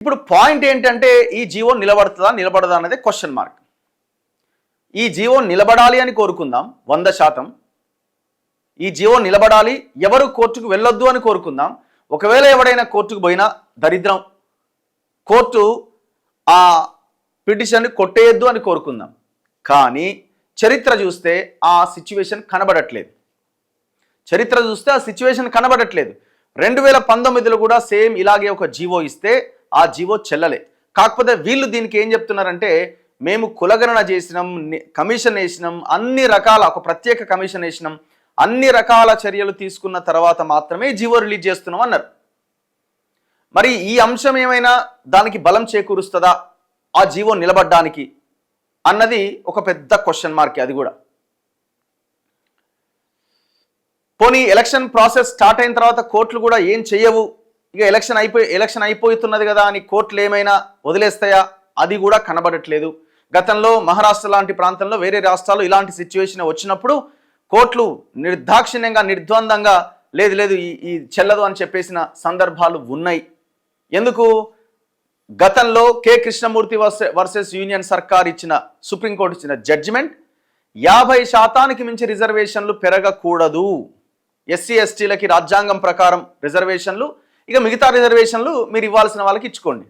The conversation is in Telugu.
ఇప్పుడు పాయింట్ ఏంటంటే ఈ జీవో నిలబడుతుందా నిలబడదా అన్నదే క్వశ్చన్ మార్క్. ఈ జీవో నిలబడాలి అని కోరుకుందాం 100%. ఈ జీవో నిలబడాలి, ఎవరు కోర్టుకు వెళ్ళొద్దు అని కోరుకుందాం. ఒకవేళ ఎవడైనా కోర్టుకు పోయినా దరిద్రం, కోర్టు ఆ పిటిషన్ కొట్టేయద్దు అని కోరుకుందాం. కానీ చరిత్ర చూస్తే ఆ సిచ్యువేషన్ కనబడట్లేదు. 2019లో కూడా సేమ్ ఇలాగే ఒక జీవో ఇస్తే ఆ జీవో చెల్లలే. కాకపోతే వీళ్ళు దీనికి ఏం చెప్తున్నారంటే, మేము కులగణన చేసినాం, కమిషన్ వేసినాం, అన్ని రకాల ఒక ప్రత్యేక కమిషన్ వేసినాం, అన్ని రకాల చర్యలు తీసుకున్న తర్వాత మాత్రమే జీవో రిలీజ్ చేస్తున్నాం అన్నారు. మరి ఈ అంశం ఏమైనా దానికి బలం చేకూరుస్తుందా ఆ జీవో నిలబడ్డానికి అన్నది ఒక పెద్ద క్వశ్చన్ మార్క్. అది కూడా పోనీ ఎలక్షన్ ప్రాసెస్ స్టార్ట్ అయిన తర్వాత కోర్టులు కూడా ఏం చేయవు, ఇక ఎలక్షన్ అయిపోతున్నది కదా అని కోర్టులు ఏమైనా వదిలేస్తాయా, అది కూడా కనబడట్లేదు. గతంలో మహారాష్ట్ర లాంటి ప్రాంతంలో వేరే రాష్ట్రాలు ఇలాంటి సిచ్యువేషన్ వచ్చినప్పుడు కోర్టులు నిర్దాక్షిణ్యంగా నిర్ద్వందంగా లేదు ఈ చెల్లదు అని చెప్పేసిన సందర్భాలు ఉన్నాయి. ఎందుకు? గతంలో కె కృష్ణమూర్తి వర్సెస్ యూనియన్ సర్కార్ ఇచ్చిన, సుప్రీంకోర్టు ఇచ్చిన జడ్జిమెంట్ 50% మించి రిజర్వేషన్లు పెరగకూడదు. ఎస్సీ ఎస్టీలకి రాజ్యాంగం ప్రకారం రిజర్వేషన్లు, ఇక మిగతా రిజర్వేషన్లు మీరు ఇవ్వాల్సిన వాళ్ళకి ఇచ్చుకోండి.